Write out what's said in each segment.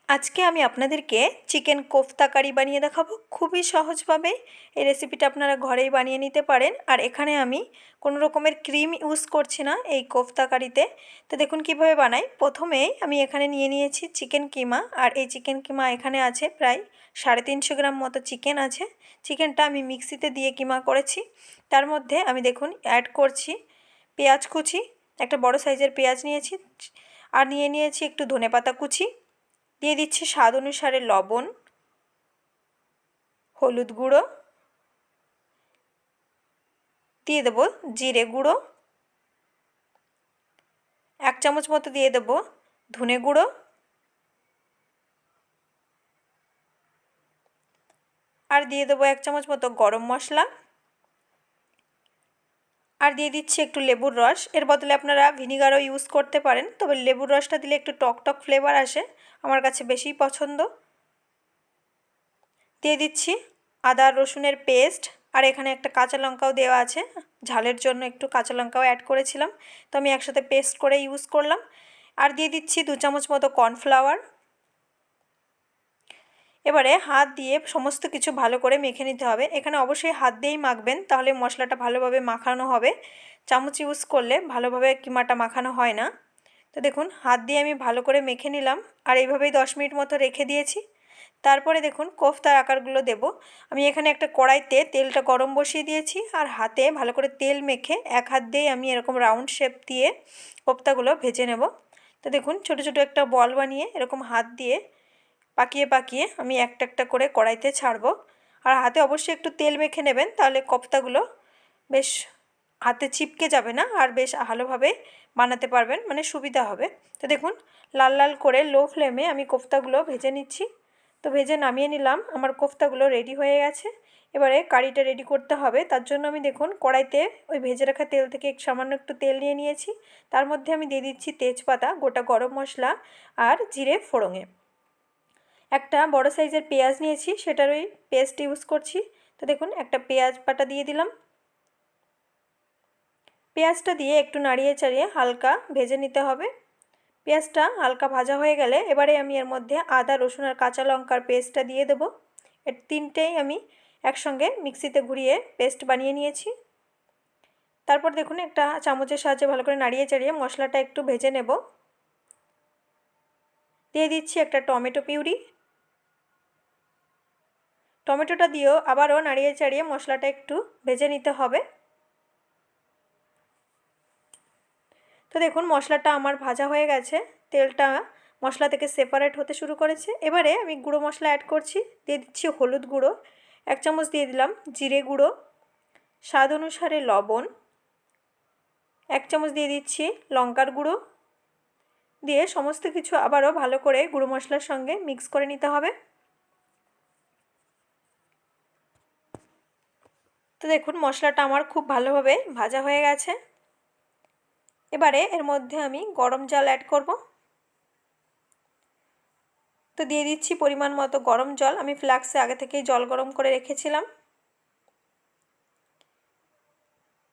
আজকে আমি আপনাদেরকে চিকেন কোফতা কারি বানিয়ে দেখাবো। খুবই সহজভাবে এই রেসিপিটা আপনারা ঘরেই বানিয়ে নিতে পারেন। আর এখানে আমি কোনো রকমের ক্রিম ইউজ করছি না এই কোফতা কারিতে। তো দেখুন কিভাবে বানাই। প্রথমেই আমি এখানে নিয়ে নিয়েছি চিকেন কিমা। আর এই চিকেন কিমা এখানে আছে প্রায় 350 গ্রাম মতো চিকেন আছে। চিকেনটা আমি মিক্সিতে দিয়ে কিমা করেছি। তার মধ্যে আমি দেখুন অ্যাড করছি পেঁয়াজ কুচি, একটা বড় সাইজের পেঁয়াজ নিয়েছি। আর নিয়ে নিয়েছি একটু ধনেপাতা কুচি। দিয়ে দিচ্ছি স্বাদ অনুসারে লবণ, হলুদ গুঁড়ো, দিয়ে দেব জিরে গুঁড়ো, 1 চামচ মতো দিয়ে দেব ধনে গুঁড়ো, আর দিয়ে দেব 1 চামচ মতো গরম মশলা, আর দিয়ে দিচ্ছি একটু লেবুর রস। এর বদলে আপনারা ভিনিগারও ইউজ করতে পারেন, তবে লেবুর রসটা দিলে একটু টক টক ফ্লেভার আসে, আমার কাছে বেশিই পছন্দ। দিয়ে দিচ্ছি আদা রসুনের পেস্ট। আর এখানে একটা কাঁচা লঙ্কাও দেওয়া আছে, ঝালের জন্য একটু কাঁচা লঙ্কাও অ্যাড করেছিলাম, তো আমি একসাথে পেস্ট করে ইউজ করলাম। আর দিয়ে দিচ্ছি 2 চামচ মতো কর্নফ্লাওয়ার। এবারে হাত দিয়ে সমস্ত কিছু ভালো করে মেখে নিতে হবে। এখানে অবশ্যই হাত দিয়েই মাখবেন, তাহলে মশলাটা ভালোভাবে মাখানো হবে। চামচ ইউজ করলে ভালোভাবে কিমাটা মাখানো হয় না। তো দেখুন হাত দিয়ে আমি ভালো করে মেখে নিলাম, আর এইভাবেই 10 মিনিট মতো রেখে দিয়েছি। তারপরে দেখুন কোফতার আকারগুলো দেব। আমি এখানে একটা কড়াইতে তেলটা গরম বসিয়ে দিয়েছি, আর হাতে ভালো করে তেল মেখে এক হাত দিয়ে আমি এরকম রাউন্ড শেপ দিয়ে কোফতাগুলো ভেজে নেব। তো দেখুন ছোট ছোট একটা বল বানিয়ে এরকম হাত দিয়ে পাকিয়ে পাকিয়ে আমি একটা একটা করে কড়াইতে ছাড়বো। আর হাতে অবশ্যই একটু তেল মেখে নেবেন, তাহলে কোফতাগুলো বেশ হাতে চিপকে যাবে না, আর বেশ ভালোভাবে বানাতে পারবেন, মানে সুবিধা হবে। তো দেখুন লাল লাল করে লো ফ্লেমে আমি কোফতাগুলো ভেজে নিচ্ছি। তো ভেজে নামিয়ে নিলাম, আমার কোফতাগুলো রেডি হয়ে গেছে। এবারে কারিটা রেডি করতে হবে। তার জন্য আমি দেখুন কড়াইতে ওই ভেজে রাখা তেল থেকে সামান্য একটু তেল নিয়ে নিয়েছি। তার মধ্যে আমি দিয়ে দিচ্ছি তেজপাতা, গোটা গরম মশলা আর জিরে ফোড়ঙে। একটা বড় সাইজের পেঁয়াজ নিয়েছি, সেটারই পেস্ট ইউজ করছি। তো দেখুন একটা পেঁয়াজ বাটা দিয়ে দিলাম। পেঁয়াজটা দিয়ে একটু নাড়িয়ে চাড়িয়ে হালকা ভেজে নিতে হবে। পেঁয়াজটা হালকা ভাজা হয়ে গেলে এবারে আমি এর মধ্যে আদা রসুন আর কাঁচা লঙ্কার পেস্টটা দিয়ে দেবো। এর তিনটেই আমি একসঙ্গে মিক্সিতে ঘুরিয়ে পেস্ট বানিয়ে নিয়েছি। তারপর দেখুন একটা চামচের সাহায্যে ভালো করে নাড়িয়ে চাড়িয়ে মশলাটা একটু ভেজে নেব। দিয়ে দিচ্ছি একটা টমেটো পিউরি। টমেটোটা দিয়েও আবারও নাড়িয়ে চাড়িয়ে মশলাটা একটু ভেজে নিতে হবে। তো দেখুন মশলাটা আমার ভাজা হয়ে গেছে, তেলটা মশলা থেকে সেপারেট হতে শুরু করেছে। এবারে আমি গুঁড়ো মশলা অ্যাড করছি। দিয়ে দিচ্ছি হলুদ গুঁড়ো 1 চামচ, দিয়ে দিলাম জিরে গুঁড়ো, স্বাদ অনুসারে লবণ, 1 চামচ দিয়ে দিচ্ছি লঙ্কার গুঁড়ো। দিয়ে সমস্ত কিছু আবারও ভালো করে গুঁড়ো মশলার সঙ্গে মিক্স করে নিতে হবে। তো দেখুন মশলাটা আমার খুব ভালোভাবে ভাজা হয়ে গেছে। এবারে এর মধ্যে আমি গরম জল অ্যাড করব। তো দিয়ে দিচ্ছি পরিমাণ মতো গরম জল। আমি ফ্লাক্সে আগে থেকেই জল গরম করে রেখেছিলাম।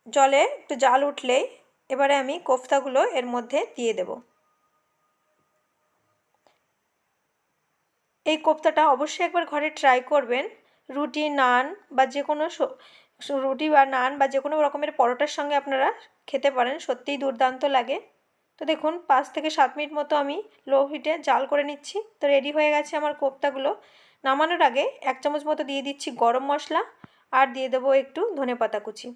জলে একটু জাল উঠলেই এবারে আমি কোফতাগুলো এর মধ্যে দিয়ে দেব। এই কোফতাটা অবশ্যই একবার ঘরে ট্রাই করবেন। রুটি, নান বা যে কোনো রুটি বা নান বা যে কোনো রকমের পরোটার সঙ্গে আপনারা খেতে পারেন, সত্যিই দুর্দান্ত লাগে। তো দেখুন 5 থেকে 7 মিনিট মতো আমি লো হিটে জাল করে নিচ্ছি। তো রেডি হয়ে গেছে আমার কোফতাগুলো। নামানোর আগে 1 চামচ মতো দিয়ে দিচ্ছি গরম মশলা, আর দিয়ে দেবো একটু ধনেপাতা কুচি।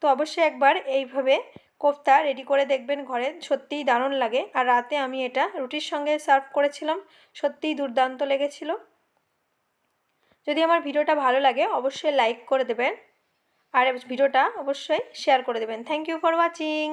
তো অবশ্যই একবার এইভাবে কোফতা রেডি করে দেখবেন ঘরে, সত্যিই দারুণ লাগে। আর রাতে আমি এটা রুটির সঙ্গে সার্ভ করেছিলাম, সত্যিই দুর্দান্ত লেগেছিল। যদি আমার ভিডিওটা ভালো লাগে অবশ্যই লাইক করে দেবেন, আর ভিডিওটা অবশ্যই শেয়ার করে দেবেন। Thank you for watching.